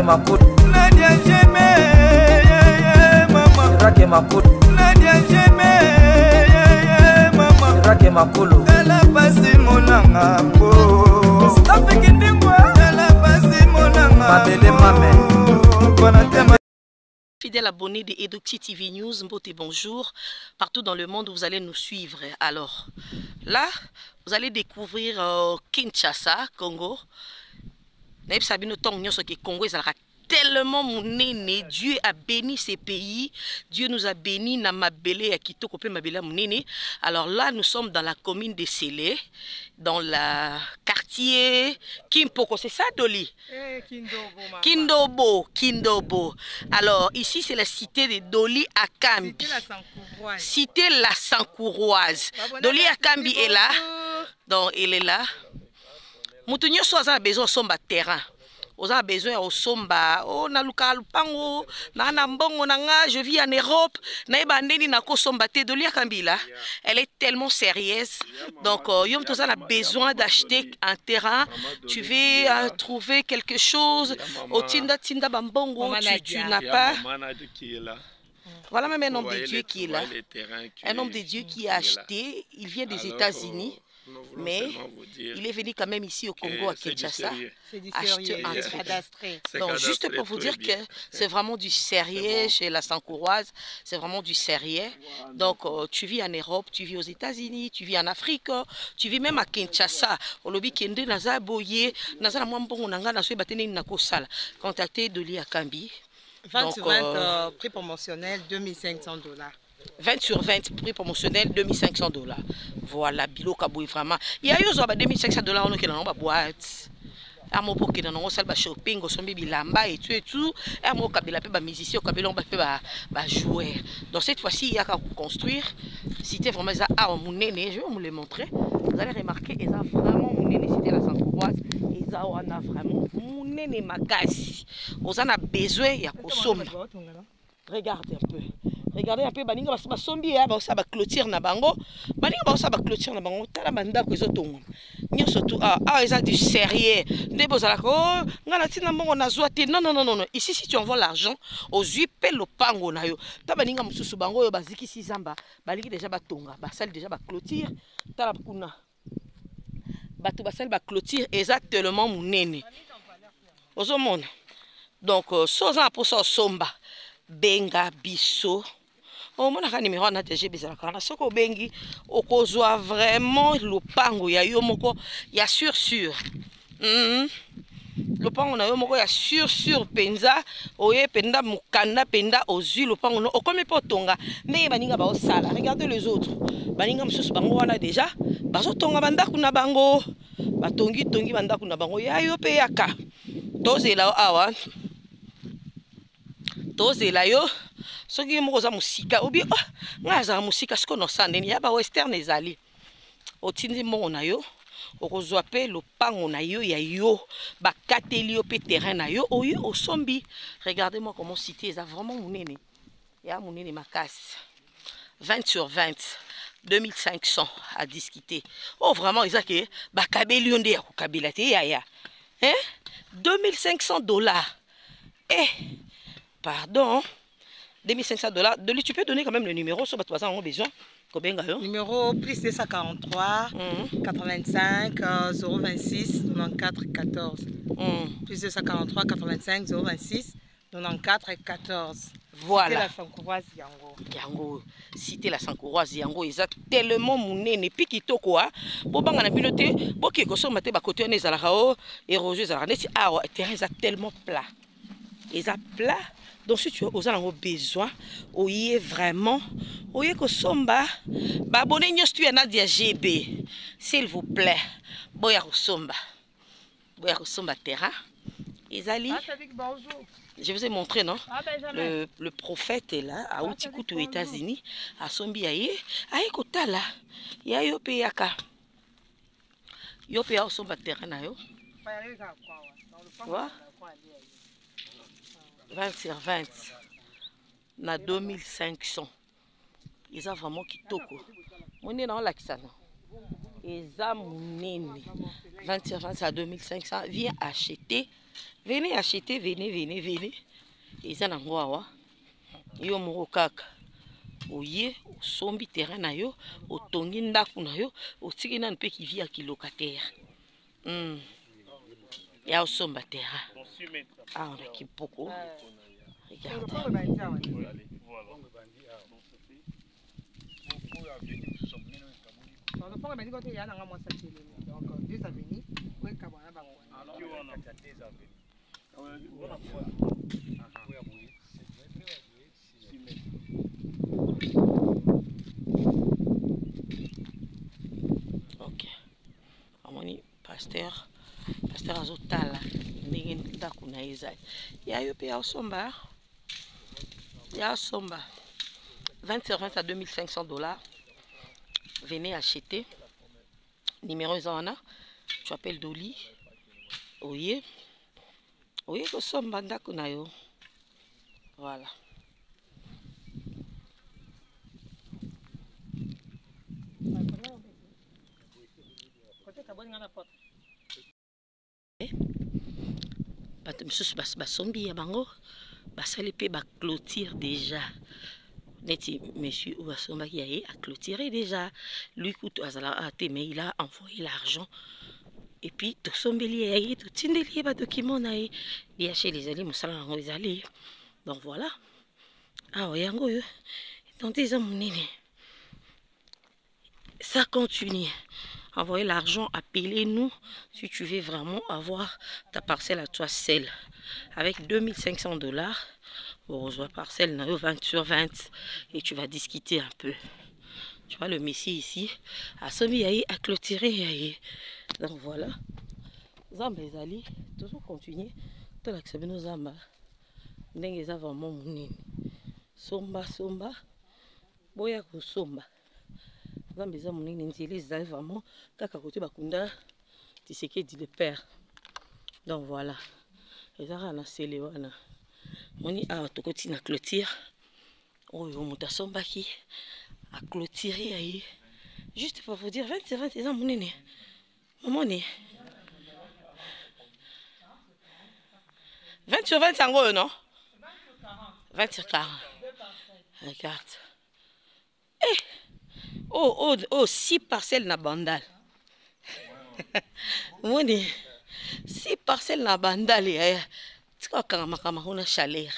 Nadia Jeme, maman. Nadia Jeme, maman. Tala pasi monanga po. Stop kindingwa. Tala pasi monanga. Mabele mame. Fidèles abonnés de Edouxy TV News, Mbote bonjour. Partout dans le monde, vous allez nous suivre. Alors, là, vous allez découvrir Kinshasa, Congo. Congo tellement monene. Dieu a béni ces pays. Dieu nous a béni. Namabele à Kitoko pe mabela monene. Alors là, nous sommes dans la commune de Sélé, dans le quartier Kimpoko. C'est ça, Dolly? Kindobo. Alors ici, c'est la cité de Dolly Akambi. Cité la Sankouroise. Dolly Akambi est là. Donc, il est là. Moutounio soit a besoin de son terrain. On a besoin au somba, oh na luka lupango, na mbongo nanga, je vis en Europe, na ebandeni na ko somba te Dolly Akambi là. Elle est tellement sérieuse. Donc yom tous a besoin d'acheter un terrain, tu veux trouver quelque chose, au tinda bambongo, tu n'as pas. Voilà même un homme de Dieu qui est là. Un homme de Dieu qui a acheté, il vient des États-Unis. Mais il est venu quand même ici au Congo, à Kinshasa, acheter un truc. Donc, juste pour vous dire que c'est vraiment du sérieux chez la Sankouroise, c'est vraiment du sérieux. Donc, tu vis en Europe, tu vis aux États-Unis, tu vis en Afrique, tu vis même à Kinshasa. Au lobby Kende, Naza Boye, Naza Mwambongo Nanga, Nazo Batene Nakosala. Contactez Dolly Akambi. 20 sur 20, prix promotionnel, $2500. 20 sur 20, prix promotionnel, $2500. Voilà, bilo kaboué vraiment. Il y a eu $2500, on est dans la boîte. Amo poke na ngo salba shopping au sombi bilamba et tout. Amo kabila pe ba musicien, kabila on ba pe ba jouer. Donc cette fois-ci, il y a qu'à construire. C'était vraiment ça à Mounene, je vais vous le montrer. Vous allez remarquer, ils ont vraiment Mounene, c'était la Sankouroise. Ils ont vraiment Mounene makasi. Vous en avez besoin, il y a consomme. Regardez un peu. Regardez un peu, baninga ba sombi ya ba ba clôture na bango. Baninga ba ba clôture na bango. Tala banda ko ezotonga. Nyoso tu eza du sérieux. Ndebo zala ko ngana tina mbongo na zwa te. Non. Ici si tu envoies l'argent aux huipe le pango na yo. Ta baninga mususu bango yo baziki si zamba. Balingi déjà batonga. Basali déjà ba clôture. Tala kuna. Batu basali ba clôture exactement munene. Ozomona. Donc soza pour ça somba. Benga biso. Oh, mon a numéro na TG bizarre. Soko bengi okozwa vraiment lopango ya yo moko ya sûr. Lopango na yo moko ya sûr penza oye penda mukanda penda ozui lopango no okomi potonga mais baninga ba osala. Regardez les autres. Baninga msusu bango wana déjà bazo tonga bandaku na bango. Batongi bandaku na bango ya yo pe yaka. Tozela awa. Tozela yo. Ce qui est moza musika obi ngaza musika siko no sandeni ya ba western ezali otindi mo na yo okozwa pe lopango na yo ya yo ba kateli yo pe terrain na yo oyo osombi. Regardez-moi comment citer ça vraiment munene ya munene makasi. 20 sur 20 2500 à discuter. Oh vraiment ils a que ba kabeli onde ya kokabela te ya hein $2500. Pardon. $2500. Dolly, tu peux donner quand même le numéro sur votre voisin, on a besoin. Numéro plus 243 85 026 94 14. Plus 243 85 026 94 14. Voilà. Cité la Sankouroise Yango. Cité la Sankouroise Yango. Ils ont tellement mouné. Puis qui toko quoi. Bon, bang na piloté. Bon, qui est comme ça, maté ba côté on est zalao. Érosé zalao. Ah, terrain est tellement plat. Ils ont plat. Donc si tu as besoin, oye vraiment, oye ko somba, ba abonné nyos tu Nadia GB, s'il vous plaît, boya ko somba terrain. Ezali. Je vous ai montré non? Le prophète est là, à Outikutu aux États-Unis, à sombi aye kotala, ya yo pe yaka, yo pe ya somba terrain na yo. Quoi? 20 sur 20 na 2500. Ils ont vraiment kitoko. Mon est dans l'accent. Ils ont 20 sur 20 à 2500. Viens acheter Venez acheter, venez. Et ça n'a pas yo moko kaka. Oye, sombi terrain na yo, otongi ndaku na yo, otiki na mpe qui vit à locataire. Ya osomba terrain. Ah, on a qui beaucoup. Regarde. Ok. Amoni pasteur azotala ndenge ndako na ezali. Ya yo pe ya osomba. Ya osomba. 20 sur 20 à $2500. Venez acheter. Numéro Zana. Tu appelles Dolly. Oye. Oye kosomba ndako na yo. Voilà. Basombi ya bango basali pe ba clôture déjà. Neti monsieur ou basomba qui a clôturé déjà. Lui coûte azala até mais il a envoyé l'argent. Et puis to sombeli ya to tindeli ba document na ye. Dia chez les alliés musala ngo ezali. Donc voilà. Ah ouais yango yo. Tant des amunene. Ça continue. Envoyez l'argent, appelez-nous si tu veux vraiment avoir ta parcelle à toi seule. Avec $2500, on reçoit parcelle 20 sur 20 et tu vas discuter un peu. Tu vois le messie ici, à Somi à clôturer. Donc voilà. Zamba ezali, toujours continuer. Tout l'accepter nos zamba. N'engue ça vraiment mounini. Somba. Boya ko somba. Zambeza munini nzeli ezali vraiment kaka côté bakunda Tshisekedi le père. Donc voilà. Ezara na sele wana. Moni a tokoti na clôture. Oyo muta sombaki a clôturer ayi. Juste pour vous dire 20 eza munini. Momoni. 20 sur 20 sango non? 20 sur 40. Regarde. Oh, 6 parcelles na bandal. Moni, 6 parcelles na bandal. Tu vois quand on a chaleur.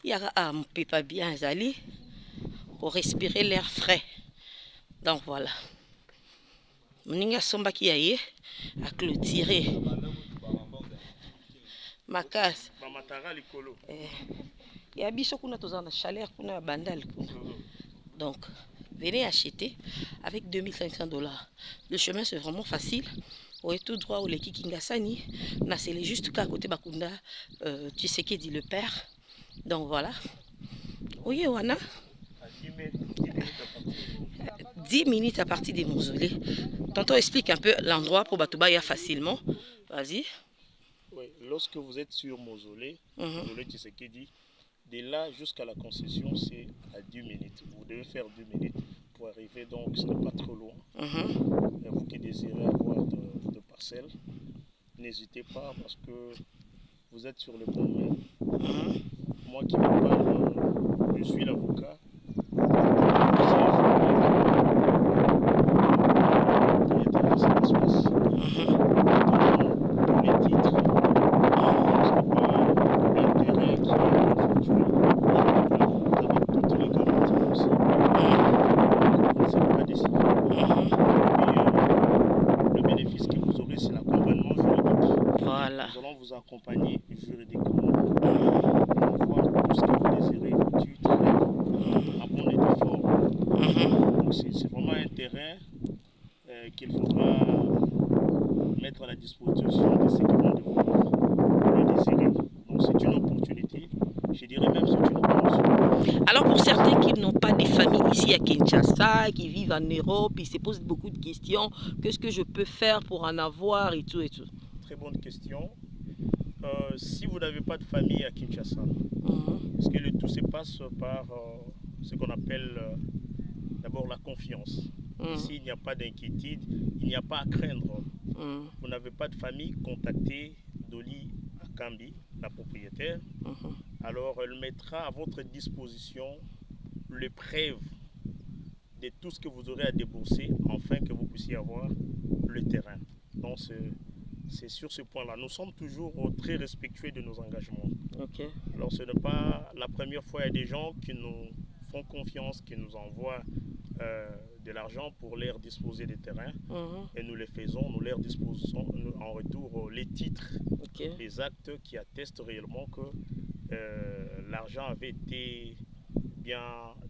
Il y a un peu pas bien zali pour respirer l'air frais. Donc voilà. Moninga somba qui aille à clôturer. Ma case. Il y a biso kuna tozana na chaleur kuna bandal. Donc venez acheter avec $2500. Le chemin c'est vraiment facile. On est tout droit au Leki Kingasani. C'est juste qu'à côté Bakunda, tu sais qui dit le père. Donc voilà. Oui, Wana. 10 minutes à partir des mausolées. Tantôt explique un peu l'endroit pour Batubaya facilement. Vas-y. Oui, lorsque vous êtes sur mausolée, mausolée Tshisekedi, de là jusqu'à la concession, c'est à 10 minutes. Vous devez faire 10 minutes pour arriver, donc ce n'est pas trop loin. Et vous qui désirez avoir de parcelles, n'hésitez pas parce que vous êtes sur le bon main. Moi qui vous parle, je suis l'avocat. Nous allons vous accompagner juridiquement pour voir tout ce que vous désirez, du terrain à bon et de forme. Donc c'est vraiment un terrain qu'il faudra mettre à la disposition de ceux qui vont devoir le désirer. Donc c'est une opportunité, je dirais même c'est une opportunité. Alors pour certains qui n'ont pas de famille ici à Kinshasa, qui vivent en Europe, ils se posent beaucoup de questions. Qu'est-ce que je peux faire pour en avoir et tout et tout? Très bonne question. Si vous n'avez pas de famille à Kinshasa, parce que le tout se passe par ce qu'on appelle d'abord la confiance. Ici, il n'y a pas d'inquiétude, il n'y a pas à craindre. Vous n'avez pas de famille, contactez Dolly à Kambi, la propriétaire. Alors, elle mettra à votre disposition les preuves de tout ce que vous aurez à débourser afin que vous puissiez avoir le terrain. Donc, c'est sur ce point-là. Nous sommes toujours très respectueux de nos engagements. Alors, ce n'est pas la première fois, il y a des gens qui nous font confiance, qui nous envoient de l'argent pour leur disposer des terrains. Et nous les faisons, nous leur disposons en retour les titres, les actes qui attestent réellement que l'argent avait été bien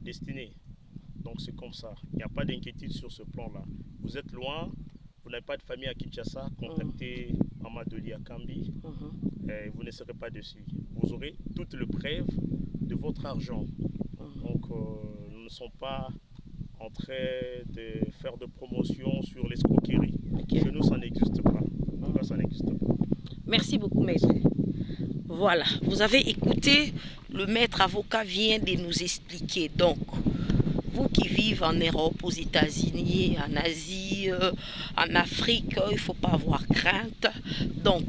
destiné. Donc c'est comme ça. Il n'y a pas d'inquiétude sur ce plan-là. Vous êtes loin, vous n'avez pas de famille à Kinshasa, contactez Amadoli à Kambi. Et vous ne serez pas dessus. Vous aurez toutes les preuves de votre argent. Donc nous ne sommes pas en train de faire de promotion sur l'escroquerie. Chez nous, ça n'existe pas. En tout cas, ça n'existe pas. Merci beaucoup, maître. Voilà, vous avez écouté, le maître avocat vient de nous expliquer. Donc, vous qui vivez en Europe, aux États-Unis, en Asie, en Afrique, il ne faut pas avoir crainte. Donc,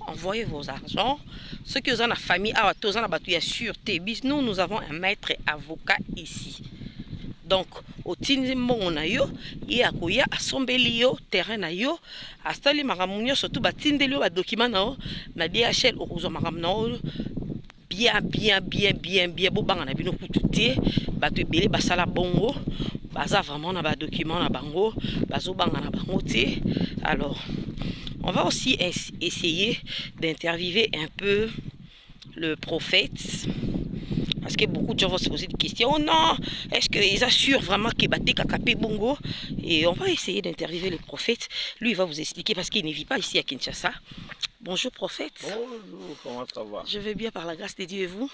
envoyez vos argents. Ceux qui ont la famille, sûreté. Nous avons un maître avocat ici. Donc, au Tinzimbo, on a yo, et à Koya, à Sombelio, terrain na yo, à Stali Maramunio, surtout, Tindelio, à document na DHL, au Rosa Maramno, bien, bon, bang, on a bien tout té, bateau belé, basala bongo, baza vraiment na ba document na bango, bazo bang na bango té. Alors, on va aussi essayer d'interviewer un peu le prophète. Parce que beaucoup de gens vont se poser des questions. Oh non, est-ce qu'ils assurent vraiment qu'il va Kakapé Bongo? Et on va essayer d'interviewer le prophète. Lui, il va vous expliquer parce qu'il ne vit pas ici à Kinshasa. Bonjour prophète. Bonjour, comment ça va? Je vais bien par la grâce de Dieu et vous?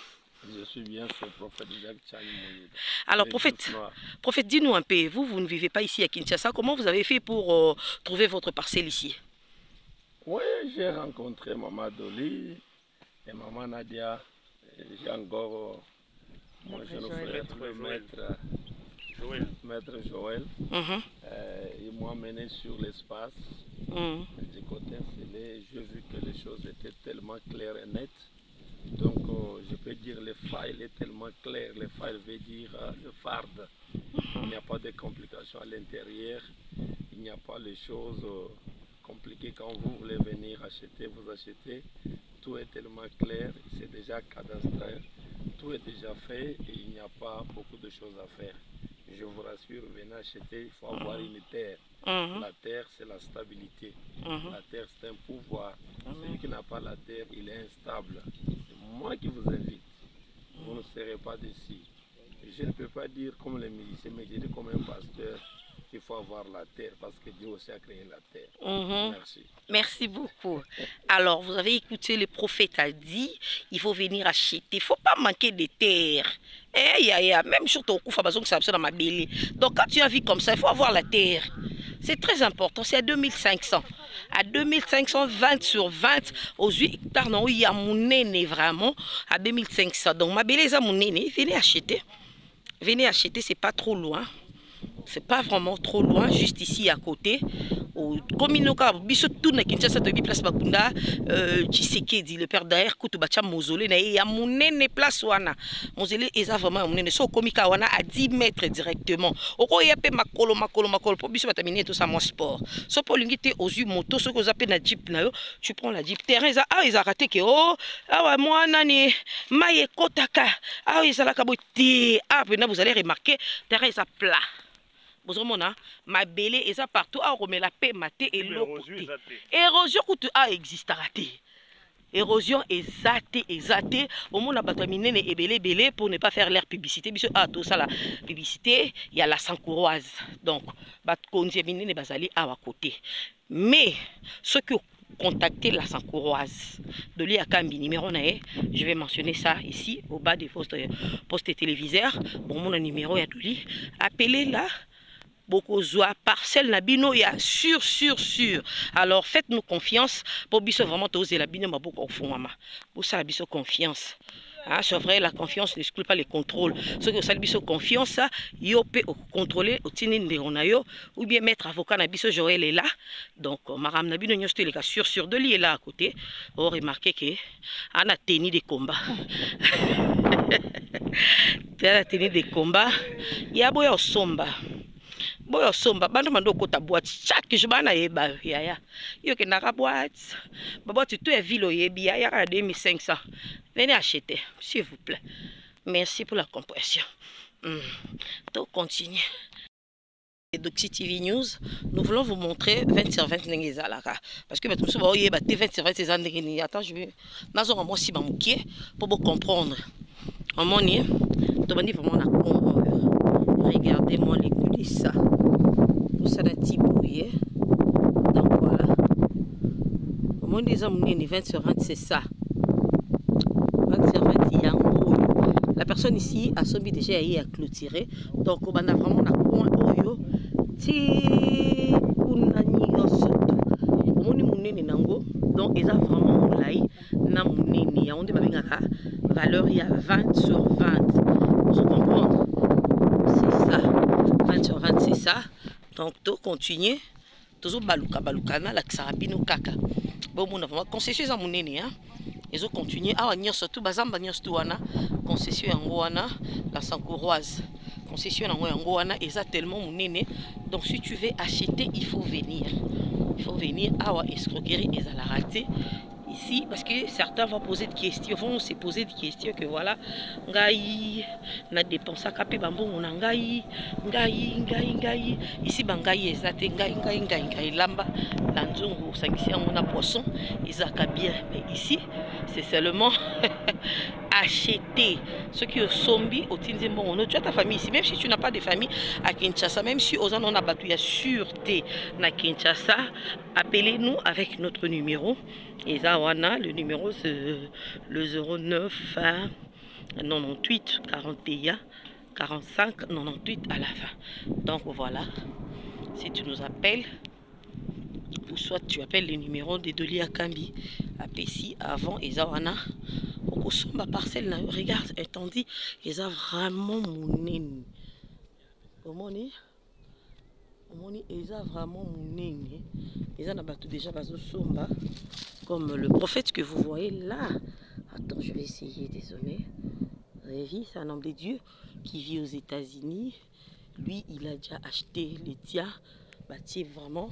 Je suis bien, c'est le prophète Jacques Tchani Moïse. Alors prophète, dis-nous un peu, vous ne vivez pas ici à Kinshasa. Comment vous avez fait pour trouver votre parcelle ici? Oui, j'ai rencontré Maman Doli et Maman Nadia. J'ai encore mon jeune frère, le maître Joël. Ils m'ont amené sur l'espace. Du côté installé, j'ai vu que les choses étaient tellement claires et nettes. Donc, je peux dire que le file est tellement clair. Le file veut dire le farde. Il n'y a pas de complications à l'intérieur. Il n'y a pas les choses compliquées. Quand vous voulez venir acheter, vous achetez. Tout est tellement clair, c'est déjà cadastré, tout est déjà fait et il n'y a pas beaucoup de choses à faire. Je vous rassure, venez acheter, il faut avoir une terre. La terre, c'est la stabilité. La terre, c'est un pouvoir. Celui qui n'a pas la terre, il est instable. C'est moi qui vous invite. Vous ne serez pas d'ici. Je ne peux pas dire comme les miliciens, mais je dis comme un pasteur qu'il faut avoir la terre parce que Dieu aussi a créé la terre. Merci. Merci beaucoup. Alors, vous avez écouté, le prophète a dit, il faut venir acheter. Il ne faut pas manquer de terre. Même sur ton coup, dans ma belle. Donc, quand tu as vu comme ça, il faut avoir la terre. C'est très important. C'est à 2500. À 2500, 20 sur 20. Aux 8 hectares, non, il y a mon nez vraiment à 2500. Donc, ma belle, mon nez, venez acheter. Venez acheter, c'est pas trop loin. C'est pas vraiment trop loin, juste ici à côté. Comme il nous a dit, tout na Kinshasa to bi place Bakunda, Tshisekedi le père d'air kutu bacha mausolée na ya monene place wana. Mausolée eza vraiment monene so komika wana à 10 mètres directement. Oko ya pe makolo po biso batamine tout ça mon sport. So po lingité aux yeux moto so ko zape na jeep na yo, tu prends la jeep terrain za ils a raté que oh ah moi nani maye kotaka ah ils la kaboté ah puis vous allez remarquer terrain ça plat. Ma belle est ça partout à remettre la paix maté et l'eau. Érosion existe à rater. Érosion exaté. Au monde a bataminé et belé pour ne pas faire l'air publicité. Parce que tout ça la publicité, il y a la sankouroise. Donc, bat konzemine ne bazali à côté. Mais ceux qui ont contacté la sankouroise de l'IAKAMBI numéro 1, je vais mentionner ça ici au bas des postes téléviseurs. Bon, mon numéro est Doli. Appelez-la. Beaucoup zoa parcelle nabino ya sûr. Alors faites-nous confiance pour biso vraiment oser la bino maboko au fond mama. Pour ça biso confiance. Ah, c'est vrai, la confiance n'exclut pas les contrôles. Ce que ça dit, confiance, yo peut contrôler au tininde onayo ou bien mettre avocat na biso Joël est là. Donc Maram Nabino Nyoste les cas sur de lui est là à côté. On remarqué que on a tenu des combats. On a tenu des combats. Il y a boyo somba. Boyo somba bando mando kota boîte chaque jour bana yeba yaya. Yo ke naka boîte. Ba boîte tout est ville yebi yaya 2500. Venez acheter, s'il vous plaît. Merci pour la compréhension. Donc, continue. Doxy TV News, nous voulons vous montrer 20 sur 20 n'engezalaka. Parce que maintenant, vous voyez, 20 sur 20 c'est n'engezalaka. Attends, je vais... Nous moi si bamoukier pour vous comprendre. En mon nez, demandez vraiment la regardez-moi les coulisses. Tout ça, la tibouille. Donc, voilà. Au moins, des hommes, 20 sur 20, c'est ça. La personne ici a sombi déjà à clôturer. Donc, on a vraiment un coin oyo. Ti kunani yosoto. Omoni munene nango. Donc, ils ont vraiment moulai na munene. Ya onde babengaka valeur il y a 20 sur 20. Vous comprenez? C'est ça. 20 sur 20, c'est ça. Donc, tout continue. Toujours balukana la xarabino kaka. Bon, on a vraiment concession à munene, hein. Ils ont continué à venir surtout bazamba wana concession yangoana la sankouroise concession yangoana et ça tellement monene. Donc si tu veux acheter il faut venir à escroquerie et à la rater ici parce que certains vont poser des questions, vont se poser des questions que voilà ngai na dépense capé bambo on ngai ici bangai ezate ngai lamba la nzongo sangisi on a poisson izaka bien mais ici c'est seulement acheter ce qui est sombi au Tinzimbo. Tu as ta famille ici, même si tu n'as pas de famille à Kinshasa, même si aux on a battu la sûreté à Kinshasa, appelez-nous avec notre numéro. Et ça, on a le numéro, c'est le 09 98 41 45 98 à la fin. Donc voilà, si tu nous appelles, ou soit tu appelles le numéro de Doli Akambi, appelle avant et ça, on a ma parcelle, regarde, étendue, ils ont vraiment mon ils ont vraiment mon ils ont battu déjà somba comme le prophète que vous voyez là. Attends, je vais essayer, désolé. C'est un homme de Dieu qui vit aux États-Unis. Lui, il a déjà acheté les tias, bâti vraiment.